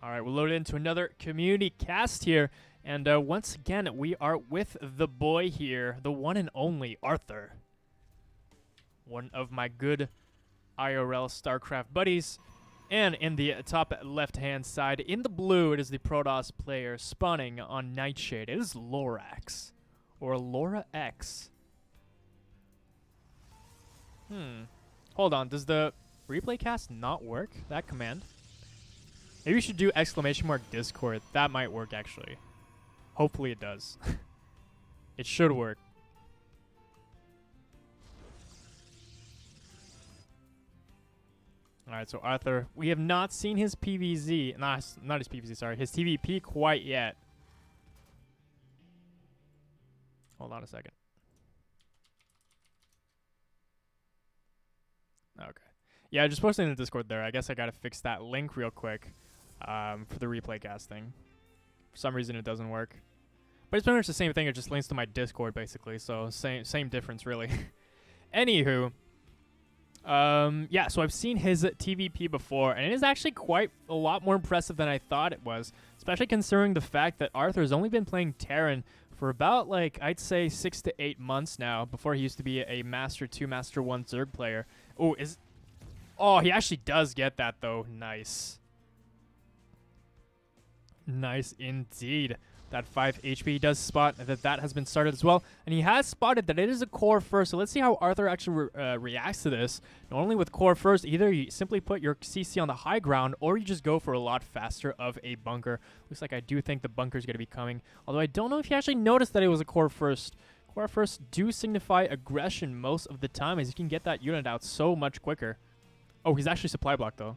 All right, we're loaded into another community cast here. And once again, we are with the boy here, the one and only Arther. One of my good IRL StarCraft buddies. And in the top left-hand side, in the blue, it is the Protoss player spawning on Nightsahde. It is LoraX, or LoraX. Hold on, does the replay cast not work, that command? Maybe we should do !Discord. That might work, actually. Hopefully it does. It should work. Alright, so Arther, we have not seen his PVZ, not his PVZ, sorry, his TVP quite yet. Hold on a second. Okay. Yeah, I just posted in the Discord there. I guess I gotta fix that link real quick for the replay casting. For some reason it doesn't work. But it's pretty much the same thing, it just links to my Discord basically, so same difference really. Anywho, yeah, so I've seen his TVP before, and it is actually quite a lot more impressive than I thought it was, especially considering the fact that Arthur's only been playing Terran for about, like, I'd say 6 to 8 months now, before he used to be a Master 2, Master 1 Zerg player. Oh, he actually does get that, though. Nice. Nice indeed. That 5 HP does spot that has been started as well. And he has spotted that it is a core first. So let's see how Arther actually reacts to this. Normally with core first, either you simply put your CC on the high ground or you just go for a lot faster of a bunker. Looks like I do think the bunker is going to be coming. Although I don't know if you actually noticed that it was a core first. Core first do signify aggression most of the time, as you can get that unit out so much quicker. Oh, he's actually supply blocked though.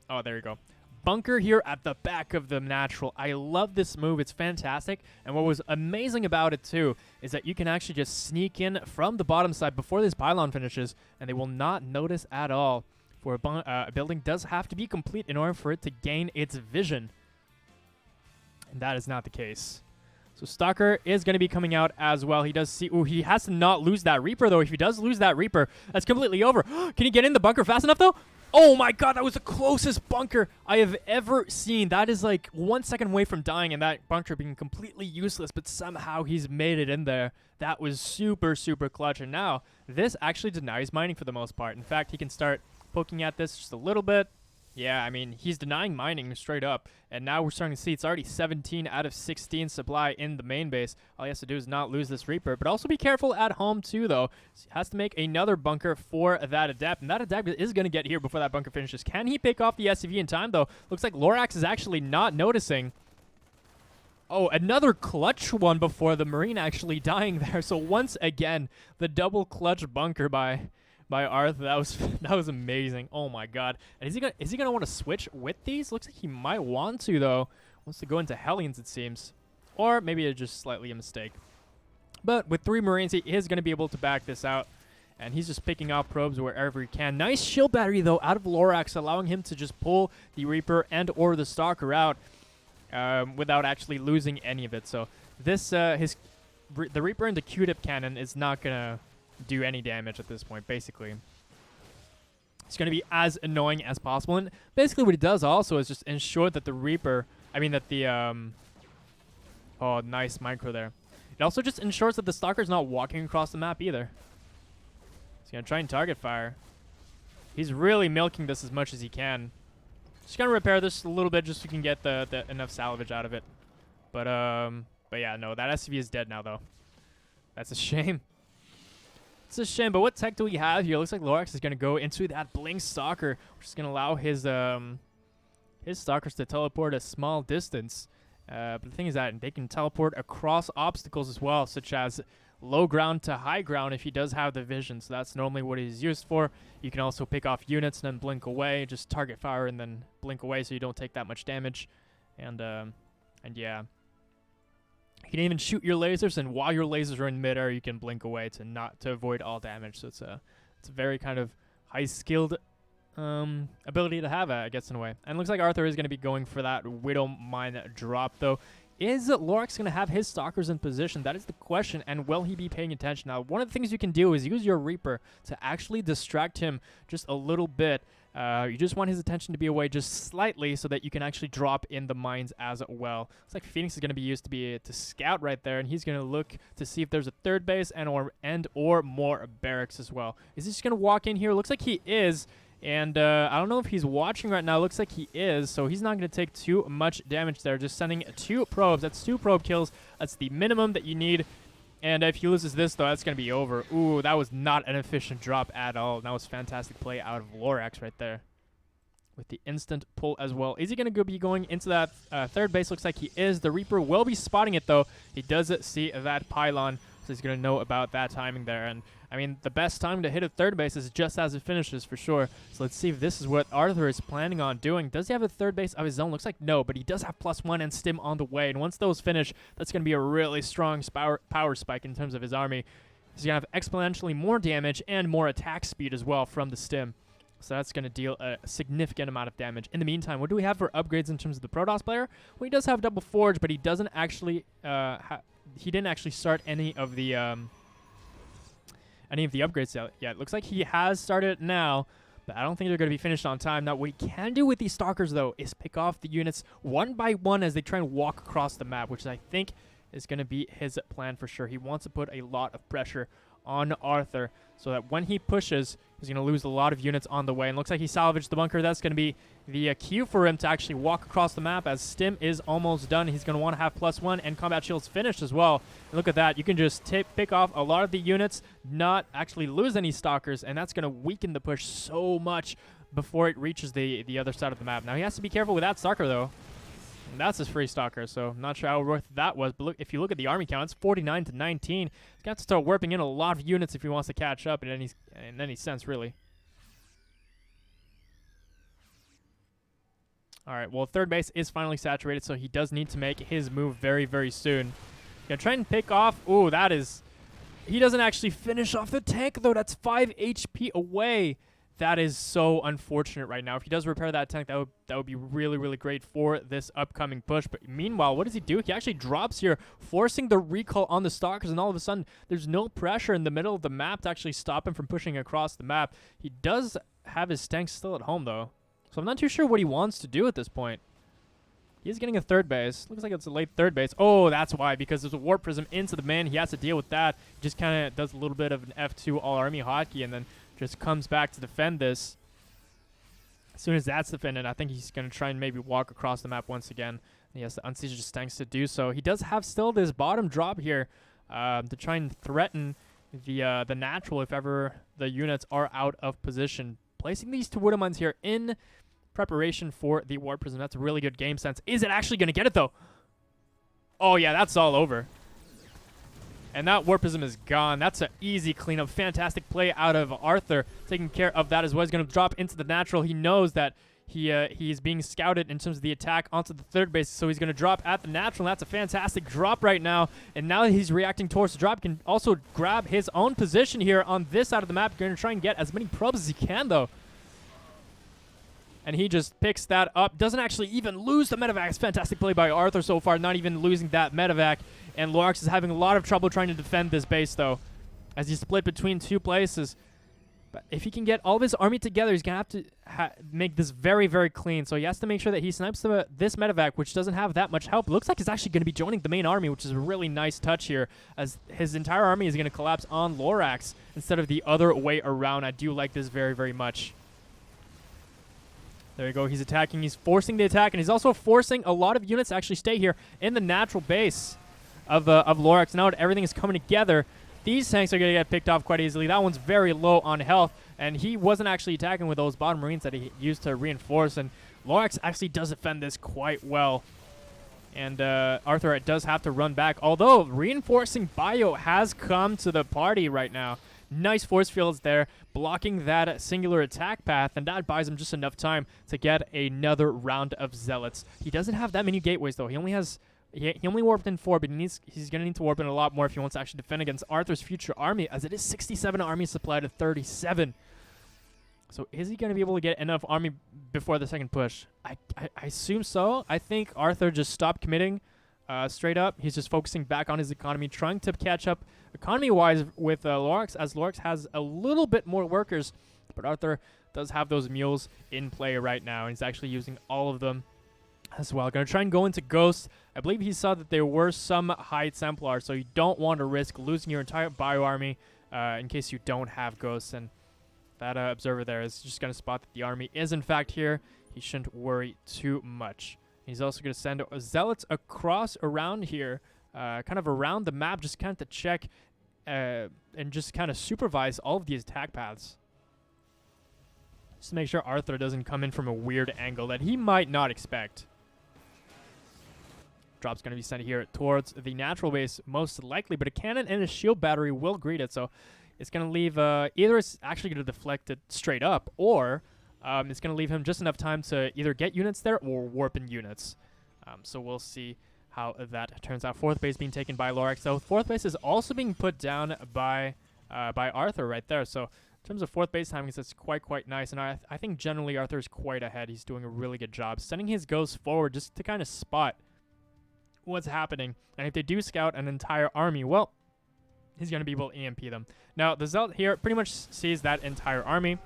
Oh, there you go. Bunker here at the back of the natural. I love this move. It's fantastic. And what was amazing about it too is that you can actually just sneak in from the bottom side before this pylon finishes, and they will not notice at all. For a building does have to be complete in order for it to gain its vision. And that is not the case. So Stalker is going to be coming out as well. He does see... Ooh, he has to not lose that Reaper, though. If he does lose that Reaper, that's completely over. Can he get in the bunker fast enough, though? Oh, my God. That was the closest bunker I have ever seen. That is, like, 1 second away from dying and that bunker being completely useless, but somehow he's made it in there. That was super, super clutch. And now, this actually denies mining for the most part. In fact, he can start poking at this just a little bit. Yeah, I mean, he's denying mining straight up, and now we're starting to see it's already 17 out of 16 supply in the main base. All he has to do is not lose this Reaper, but also be careful at home too, though. He has to make another bunker for that Adept, and that Adept is going to get here before that bunker finishes. Can he pick off the SCV in time, though? Looks like LoraX is actually not noticing. Oh, another clutch one before the Marine actually dying there. So once again, the double clutch bunker by Arther. That was amazing. Oh my God. And is he gonna want to switch with these? Looks like he might want to, though. Wants to go into Hellions, it seems. Or maybe it's just slightly a mistake. But with 3 Marines, he is gonna be able to back this out. And he's just picking off probes wherever he can. Nice shield battery, though, out of LoraX, allowing him to just pull the Reaper and or the Stalker out without actually losing any of it. So this the Reaper and the Q-tip cannon is not gonna do any damage at this point. Basically, it's going to be as annoying as possible, and basically what it does also is just ensure that the Reaper, oh, nice micro there. It also just ensures that the Stalker's not walking across the map either. He's going to try and target fire. He's really milking this as much as he can. Just going to repair this a little bit just so we can get the enough salvage out of it. But yeah, no, that SCV is dead now, though. That's a shame. It's a shame, but what tech do we have here? Looks like LoraX is going to go into that Blink Stalker, which is going to allow his Stalkers to teleport a small distance. But the thing is that they can teleport across obstacles as well, such as low ground to high ground if he does have the vision. So that's normally what he's used for. You can also pick off units and then blink away, just target fire and then blink away so you don't take that much damage. And yeah. You can even shoot your lasers, and while your lasers are in midair, you can blink away to avoid all damage. So it's a very kind of high skilled ability to have, I guess, in a way. And it looks like Arther is going to be going for that Widow Mine drop, though. Is LoraX going to have his Stalkers in position? That is the question, and will he be paying attention? Now, one of the things you can do is use your Reaper to actually distract him just a little bit. You just want his attention to be away just slightly so that you can actually drop in the mines as well. Looks like Phoenix is going to be used to scout right there, and he's going to look to see if there's a third base or more barracks as well. Is he just going to walk in here? Looks like he is. And I don't know if he's watching right now. Looks like he is, so he's not going to take too much damage there. Just sending 2 probes. That's 2 probe kills. That's the minimum that you need. And if he loses this, though, that's going to be over. Ooh, that was not an efficient drop at all. That was fantastic play out of LoraX right there with the instant pull as well. Is he going to be going into that third base? Looks like he is. The Reaper will be spotting it, though. He does see that pylon, so he's going to know about that timing there. And I mean, the best time to hit a third base is just as it finishes, for sure. So let's see if this is what Arther is planning on doing. Does he have a third base of his own? Looks like no, but he does have +1 and Stim on the way. And once those finish, that's going to be a really strong power spike in terms of his army. He's going to have exponentially more damage and more attack speed as well from the Stim. So that's going to deal a significant amount of damage. In the meantime, what do we have for upgrades in terms of the Protoss player? Well, he does have Double Forge, but he doesn't actually he didn't actually start any of the upgrades yet. It looks like he has started now, but I don't think they're going to be finished on time. Now, what we can do with these Stalkers, though, is pick off the units one by one as they try and walk across the map, which I think is going to be his plan for sure. He wants to put a lot of pressure on Arther so that when he pushes, he's going to lose a lot of units on the way. And looks like he salvaged the bunker. That's going to be the cue for him to actually walk across the map as Stim is almost done. He's going to want to have +1 and combat shields finished as well. And look at that. You can just pick off a lot of the units, not actually lose any Stalkers, and that's going to weaken the push so much before it reaches the other side of the map. Now, he has to be careful with that Stalker, though. And that's his free Stalker, so I'm not sure how worth that was. But look, if you look at the army count, it's 49 to 19. He's got to start warping in a lot of units if he wants to catch up in any sense, really. All right, well, third base is finally saturated, so he does need to make his move very, very soon. Gonna try and pick off. Ooh, that is... He doesn't actually finish off the tank, though. That's 5 HP away. That is so unfortunate right now. If he does repair that tank, that would be really, really great for this upcoming push. But meanwhile, what does he do? He actually drops here, forcing the recall on the Stalkers, and all of a sudden, there's no pressure in the middle of the map to actually stop him from pushing across the map. He does have his tanks still at home, though. So I'm not too sure what he wants to do at this point. He's getting a third base. Looks like it's a late third base. Oh, that's why, because there's a Warp Prism into the man. He has to deal with that. He just kind of does a little bit of an F2 all-army hotkey, and then just comes back to defend this. As soon as that's defended, I think he's going to try and maybe walk across the map once again. He has the unsiege his tanks to do so. He does have still this bottom drop here to try and threaten the natural if ever the units are out of position. Placing these 2 Widow Mines here in preparation for the Warp Prism. That's a really good game sense. Is it actually going to get it, though? Oh, yeah, that's all over. And that Warp Prism is gone. That's an easy cleanup. Fantastic play out of Arther, taking care of that as well. He's going to drop into the natural. He knows that he's being scouted in terms of the attack onto the third base, so he's going to drop at the natural. That's a fantastic drop right now. And now that he's reacting towards the drop, can also grab his own position here on this side of the map. Going to try and get as many probes as he can, though. And he just picks that up. Doesn't actually even lose the medevac. It's fantastic play by Arther so far, not even losing that medevac. And LoraX is having a lot of trouble trying to defend this base, though, as he's split between 2 places. But if he can get all of his army together, he's going to have to make this very, very clean. So he has to make sure that he snipes this medevac, which doesn't have that much help. Looks like he's actually going to be joining the main army, which is a really nice touch here, as his entire army is going to collapse on LoraX instead of the other way around. I do like this very, very much. There you go. He's attacking. He's forcing the attack, and he's also forcing a lot of units to actually stay here in the natural base of LoraX. Now that everything is coming together, these tanks are going to get picked off quite easily. That one's very low on health, and he wasn't actually attacking with those bottom marines that he used to reinforce, and LoraX actually does defend this quite well. And Arther does have to run back, although reinforcing bio has come to the party right now. Nice force fields there, blocking that singular attack path, and that buys him just enough time to get another round of Zealots. He doesn't have that many gateways, though. He only warped in 4, but he's going to need to warp in a lot more if he wants to actually defend against Arthur's future army, as it is 67 army supply to 37. So is he going to be able to get enough army before the second push? I assume so. I think Arther just stopped committing straight up. He's just focusing back on his economy, trying to catch up economy-wise with LoraX, as LoraX has a little bit more workers, but Arther does have those mules in play right now, and he's actually using all of them as well. Going to try and go into Ghost. I believe he saw that there were some High Templars, so you don't want to risk losing your entire bio army in case you don't have Ghosts. And that Observer there is just going to spot that the army is in fact here. He shouldn't worry too much. He's also going to send Zealots across around here, kind of around the map, just kind of to check and just kind of supervise all of these attack paths. Just to make sure Arther doesn't come in from a weird angle that he might not expect. Drop's going to be sent here towards the natural base, most likely, but a cannon and a shield battery will greet it, so it's going to leave, either it's actually going to deflect it straight up, or it's going to leave him just enough time to either get units there or warp in units. So we'll see how that turns out. Fourth base being taken by LoraX, so fourth base is also being put down by Arther right there, so in terms of fourth base timings, it's quite nice, and I think generally Arthur is quite ahead. He's doing a really good job sending his ghosts forward just to kind of spot what's happening, and if they do scout an entire army, well, he's going to be able to EMP them. Now, the Zealot here pretty much sees that entire army,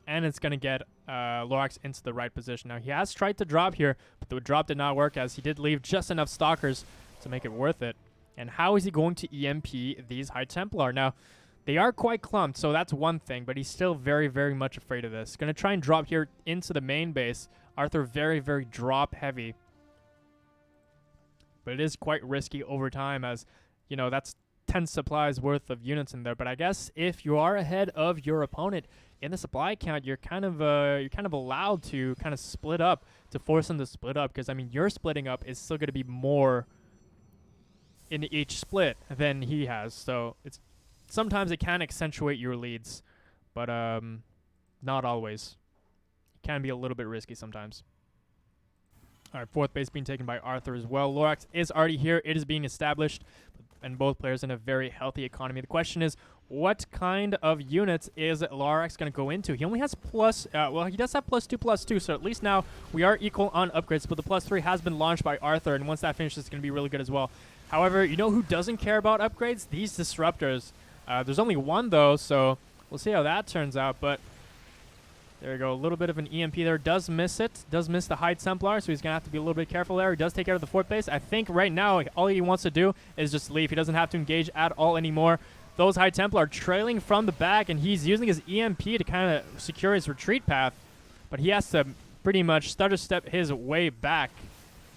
and it's going to get LoraX into the right position. Now, he has tried to drop here, but the drop did not work, as he did leave just enough Stalkers to make it worth it. And how is he going to EMP these High Templar? Now, they are quite clumped, so that's one thing, but he's still very much afraid of this. Going to try and drop here into the main base. Arther very drop heavy. But it is quite risky over time, as, you know, that's 10 supplies worth of units in there. But I guess if you are ahead of your opponent in the supply count, you're kind of allowed to kind of split up, to force them to split up, because I mean your splitting up is still going to be more in each split than he has. So it's sometimes it can accentuate your leads, but not always. It can be a little bit risky sometimes. All right, fourth base being taken by Arther as well. LoraX is already here. It is being established, and both players in a very healthy economy. The question is, what kind of units is LoraX going to go into? He only has well, he does have +2/+2, so at least now we are equal on upgrades, but the +3 has been launched by Arther, and once that finishes, it's going to be really good as well. However, you know who doesn't care about upgrades? These Disruptors. There's only one, though, so we'll see how that turns out, but there we go. A little bit of an EMP there. Does miss it. Does miss the High Templar, so he's going to have to be a little bit careful there. He does take out of the fourth base. I think right now all he wants to do is just leave. He doesn't have to engage at all anymore. Those High Templar are trailing from the back, and he's using his EMP to kind of secure his retreat path, but he has to pretty much stutter step his way back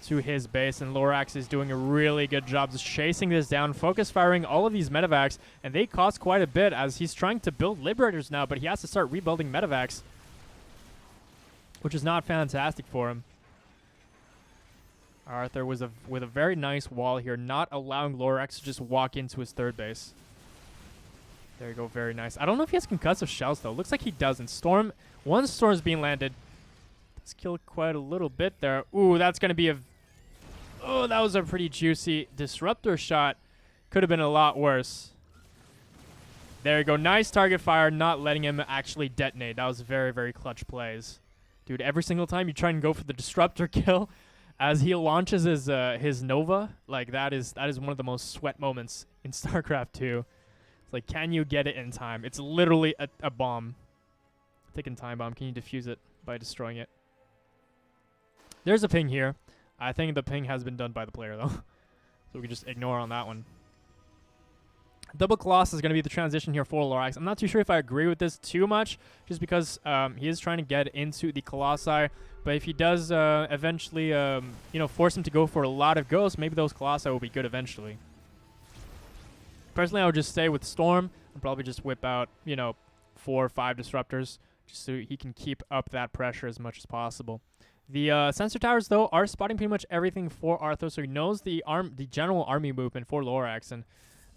to his base, and LoraX is doing a really good job just chasing this down, focus firing all of these medevacs, and they cost quite a bit as he's trying to build Liberators now, but he has to start rebuilding medevacs, which is not fantastic for him. Arther was with a very nice wall here, not allowing LoraX to just walk into his third base. There you go, very nice. I don't know if he has concussive shells, though. Looks like he doesn't. One storm's being landed. Does kill quite a little bit there. Ooh, that's going to be a... Oh, that was a pretty juicy Disruptor shot. Could have been a lot worse. There you go. Nice target fire, not letting him actually detonate. That was very clutch plays. Dude, every single time you try and go for the Disruptor kill, as he launches his Nova, like that is one of the most sweat moments in StarCraft 2. It's like, can you get it in time? It's literally a bomb. Ticking time bomb. Can you defuse it by destroying it? There's a ping here. I think the ping has been done by the player, though. So we can just ignore on that one. Double Colossus is going to be the transition here for LoraX. I'm not too sure if I agree with this too much, just because he is trying to get into the Colossi. But if he does eventually, force him to go for a lot of ghosts, maybe those Colossi will be good eventually. Personally, I would just stay with Storm and probably just whip out, 4 or 5 Disruptors, just so he can keep up that pressure as much as possible. The sensor towers, though, are spotting pretty much everything for Arther, so he knows the general army movement for LoraX. And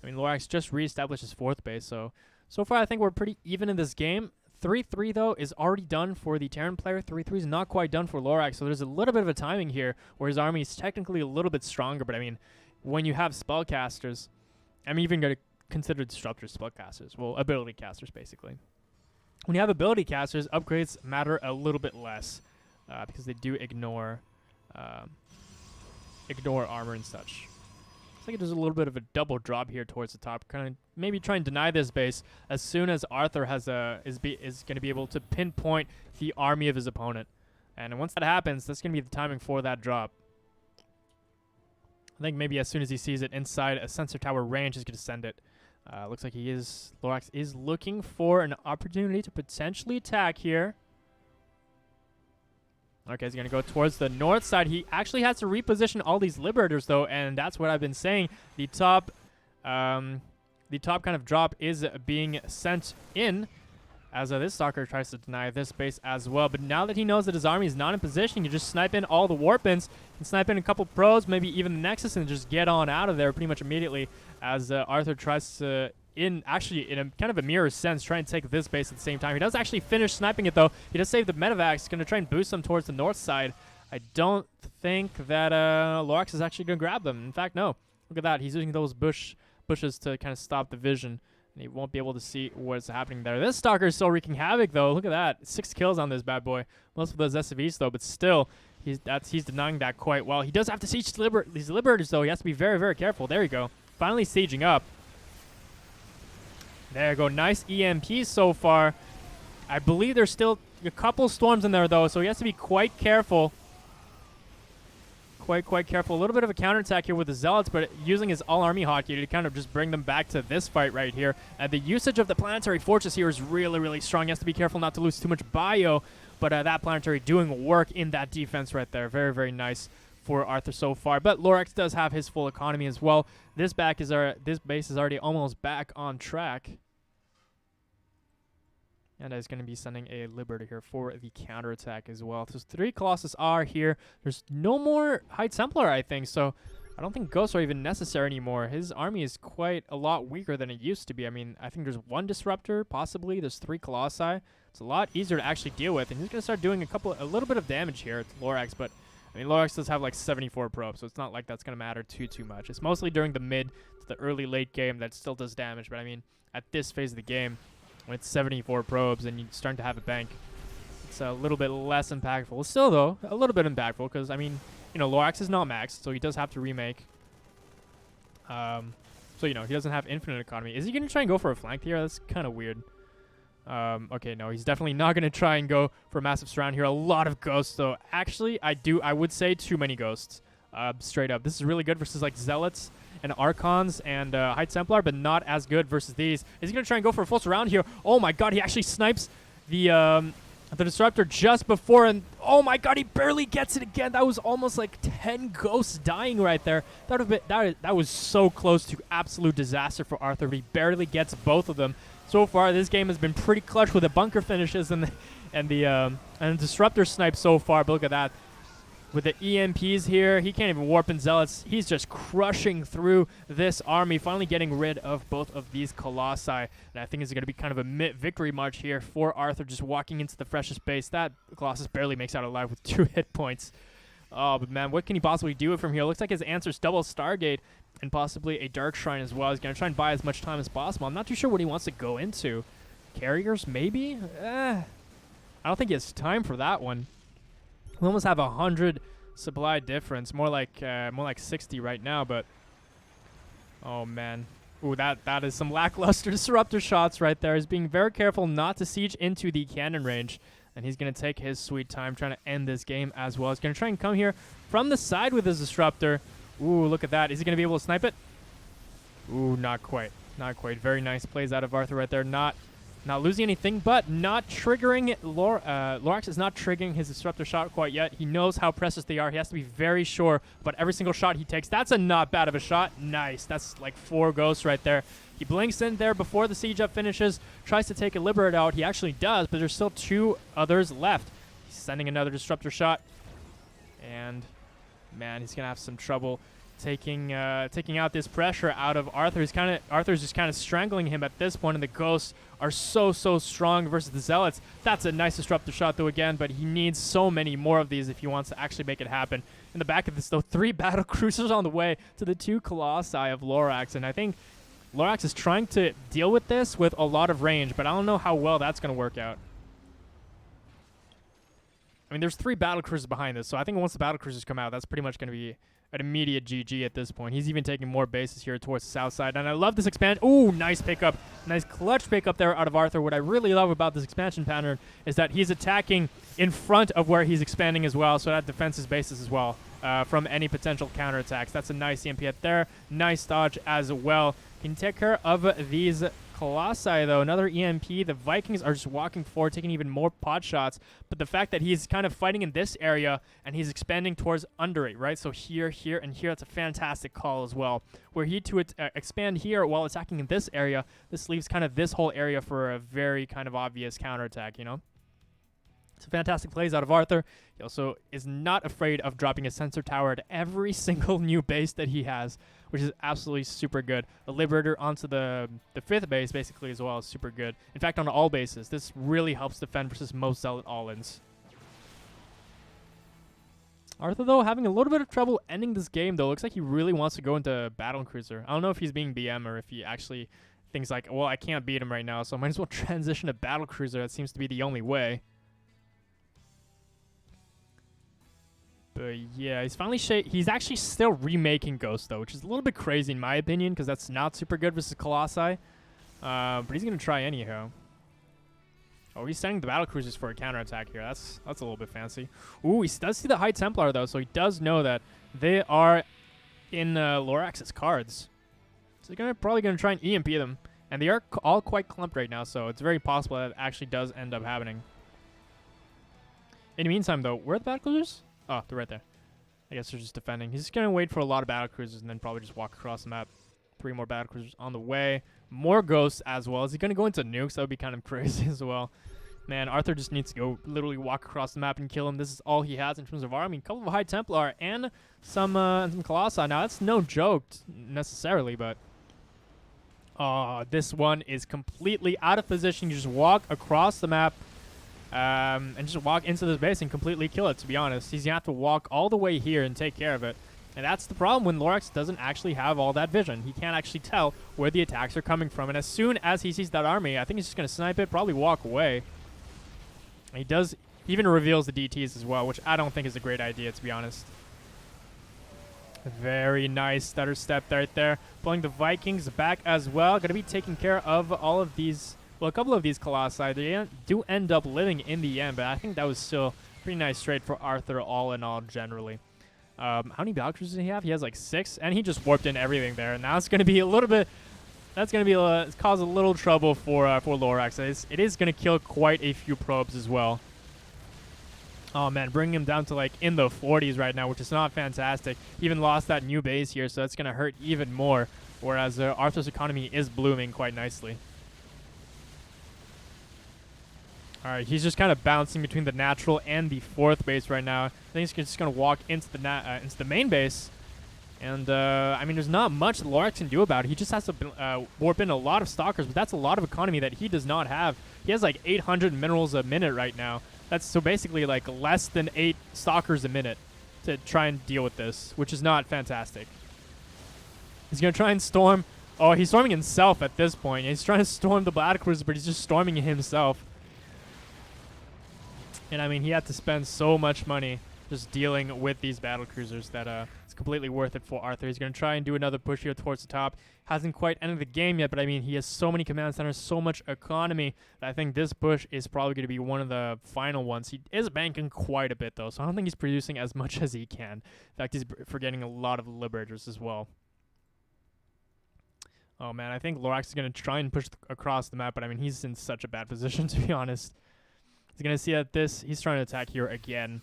I mean, LoraX just reestablished his fourth base, so far I think we're pretty even in this game. 3-3, though, is already done for the Terran player. 3-3 is not quite done for LoraX, so there's a little bit of a timing here where his army is technically a little bit stronger, but I mean, when you have spellcasters, I'm even going to consider Disruptors spellcasters. Well, ability casters, basically. When you have ability casters, upgrades matter a little bit less. Because they do ignore armor and such. Looks like there's a little bit of a double drop here towards the top. Kind of maybe try and deny this base as soon as Arther has is going to be able to pinpoint the army of his opponent. And once that happens, that's going to be the timing for that drop. I think maybe as soon as he sees it inside a sensor tower range, he's going to send it. Looks like LoraX is looking for an opportunity to potentially attack here. Okay, he's going to go towards the north side. He actually has to reposition all these Liberators, though, and that's what I've been saying. The top kind of drop is being sent in as this Stalker tries to deny this base as well. But now that he knows that his army is not in position, you just snipe in all the Warpins and snipe in a couple pros, maybe even the Nexus, and just get on out of there pretty much immediately as Arther tries to, in a kind of a mirror sense, try and take this base at the same time. He does actually finish sniping it, though. He does save the Medivac. He's going to try and boost them towards the north side. I don't think that LoraX is actually going to grab them. In fact, no. Look at that. He's using those bushes to kind of stop the vision, and he won't be able to see what's happening there. This Stalker is still wreaking havoc, though. Look at that. 6 kills on this bad boy. Most of those SFVs, though, but still, he's denying that quite well. He does have to siege these Liberators, though. He has to be very, very careful. There you go. Finally sieging up. There you go. Nice EMPs so far. I believe there's still a couple storms in there, though, so he has to be quite careful. Quite careful. A little bit of a counterattack here with the Zealots, but using his all-army hotkey to kind of just bring them back to this fight right here. And the usage of the Planetary Fortress here is really, really strong. He has to be careful not to lose too much bio, but that Planetary doing work in that defense right there. Very, very nice for Arther so far. But LoraX does have his full economy as well. This base is already almost back on track. And is going to be sending a Liberator here for the counterattack as well. So 3 Colossus are here. There's no more High Templar, I think, so I don't think Ghosts are even necessary anymore. His army is quite a lot weaker than it used to be. I mean, I think there's 1 Disruptor, possibly. There's 3 Colossi. It's a lot easier to actually deal with, and he's going to start doing a little bit of damage here to LoraX, but I mean, LoraX does have like 74 probes, so it's not like that's going to matter too much. It's mostly during the mid to the early late game that still does damage, but I mean, at this phase of the game, when it's 74 probes and you're starting to have a bank, it's a little bit less impactful. Still, though, a little bit impactful because, I mean, you know, LoraX is not maxed, so he does have to remake. So, you know, he doesn't have infinite economy. Is he going to try and go for a flank here? That's kind of weird. Okay, no, he's definitely not going to try and go for a massive surround here. A lot of ghosts, though. Actually, I would say too many ghosts. Straight up. This is really good versus, like, Zealots and Archons and High Templar, but not as good versus these. Is he going to try and go for a full surround here? Oh my god, he actually snipes the Disruptor just before, and oh my god, he barely gets it again. That was almost like 10 ghosts dying right there. That was so close to absolute disaster for Arther, but he barely gets both of them. So far, this game has been pretty clutch with the bunker finishes and the Disruptor snipe so far, but look at that. With the EMPs here, he can't even warp in Zealots. He's just crushing through this army, finally getting rid of both of these Colossi. And I think it's going to be kind of a victory march here for Arther, just walking into the freshest base. That Colossus barely makes out alive with 2 hit points. Oh, but man, what can he possibly do from here? Looks like his answer's double Stargate and possibly a Dark Shrine as well. He's going to try and buy as much time as possible. I'm not too sure what he wants to go into. Carriers, maybe? I don't think he has time for that one. We almost have 100 supply difference, more like 60 right now. But oh man, ooh, that is some lackluster Disruptor shots right there. He's being very careful not to siege into the cannon range, and he's gonna take his sweet time trying to end this game as well. He's gonna try and come here from the side with his Disruptor. Ooh, look at that. Is he gonna be able to snipe it? Ooh, not quite. Very nice plays out of Arther right there. Not losing anything, but not triggering. LoraX is not triggering his Disruptor shot quite yet. He knows how precious they are. He has to be very sure about every single shot he takes. That's a not bad of a shot. Nice. That's like 4 ghosts right there. He blinks in there before the siege up finishes, tries to take a Liberator out. He actually does, but there's still 2 others left. He's sending another Disruptor shot. And, man, he's going to have some trouble taking out this pressure out of Arther. Arthur's just kind of strangling him at this point, and the ghosts are so strong versus the Zealots. That's a nice Disruptor shot, though, again, but he needs so many more of these if he wants to actually make it happen. In the back of this, though, 3 battle cruisers on the way to the 2 Colossi of LoraX, and I think LoraX is trying to deal with this with a lot of range, but I don't know how well that's going to work out. I mean, there's 3 battlecruisers behind this, so I think once the battlecruisers come out, that's pretty much going to be an immediate GG at this point. He's even taking more bases here towards the south side, and I love this expansion. Ooh, nice pickup. Nice clutch pickup there out of Arther. What I really love about this expansion pattern is that he's attacking in front of where he's expanding as well, so that defends his bases as well from any potential counterattacks. That's a nice EMP hit there. Nice dodge as well. Can take care of these Colossi, though. Another EMP. The Vikings are just walking forward, taking even more pot shots. But the fact that he's kind of fighting in this area and he's expanding towards under it, right? So here, here, and here, that's a fantastic call as well. Were he to expand here while attacking in this area, this leaves kind of this whole area for a very kind of obvious counterattack, you know? It's a fantastic plays out of Arther. He also is not afraid of dropping a sensor tower at every single new base that he has, which is absolutely super good. The Liberator onto the 5th base basically as well is super good. In fact, on all bases, this really helps defend versus most Zealot all-ins. Arther, though, having a little bit of trouble ending this game, though. Looks like he really wants to go into Battlecruiser. I don't know if he's being BM or if he actually thinks like, well, I can't beat him right now, so I might as well transition to Battlecruiser. That seems to be the only way. But yeah, he's finally he's actually still remaking Ghost, though, which is a little bit crazy in my opinion, because that's not super good versus Colossi. But he's going to try anyhow. Oh, he's sending the battlecruisers for a counterattack here. That's a little bit fancy. Ooh, he does see the High Templar, though, so he does know that they are in LoraX's cards. So he's probably going to try and EMP them. And they are all quite clumped right now, so it's very possible that it actually does end up happening. In the meantime, though, where are the battlecruisers? Oh, they're right there. I guess they're just defending. He's just going to wait for a lot of battlecruisers and then probably just walk across the map. 3 more battlecruisers on the way. More ghosts as well. Is he going to go into nukes? That would be kind of crazy as well. Man, Arther just needs to go literally walk across the map and kill him. This is all he has in terms of army. A couple of High Templar and some Colossi. Now, that's no joke necessarily, but... this one is completely out of position. You just walk across the map. And just walk into this base and completely kill it, to be honest. He's going to have to walk all the way here and take care of it. And that's the problem when LoraX doesn't actually have all that vision. He can't actually tell where the attacks are coming from. And as soon as he sees that army, I think he's just going to snipe it, probably walk away. And he does, even reveals the DTs as well, which I don't think is a great idea, to be honest. Very nice stutter step right there. Pulling the Vikings back as well. Going to be taking care of all of these... Well, a couple of these Colossi, they do end up living in the end, but I think that was still pretty nice trade for Arther all in all, generally. How many battlecruisers does he have? He has like 6, and he just warped in everything there. And now it's going to be a little bit... That's going to be cause a little trouble for LoraX. It is going to kill quite a few probes as well. Oh, man, bringing him down to like in the 40s right now, which is not fantastic. He even lost that new base here, so that's going to hurt even more, whereas Arther's economy is blooming quite nicely. All right, he's just kind of bouncing between the natural and the 4th base right now. I think he's just going to walk into the main base. And, I mean, there's not much that LoraX can do about it. He just has to warp in a lot of stalkers, but that's a lot of economy that he does not have. He has like 800 minerals a minute right now. That's so basically like less than 8 stalkers a minute to try and deal with this, which is not fantastic. He's going to try and storm. Oh, he's storming himself at this point. He's trying to storm the battlecruiser, but he's just storming himself. And, I mean, he had to spend so much money just dealing with these battlecruisers that it's completely worth it for Arther. He's going to try and do another push here towards the top. Hasn't quite ended the game yet, but, I mean, he has so many command centers, so much economy, that I think this push is probably going to be one of the final ones. He is banking quite a bit, though, so I don't think he's producing as much as he can. In fact, he's forgetting a lot of Liberators as well. Oh, man, I think LoraX is going to try and push across the map, but, I mean, he's in such a bad position, to be honest. He's going to see that he's trying to attack here again.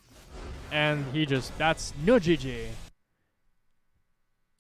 And he just, that's no GG.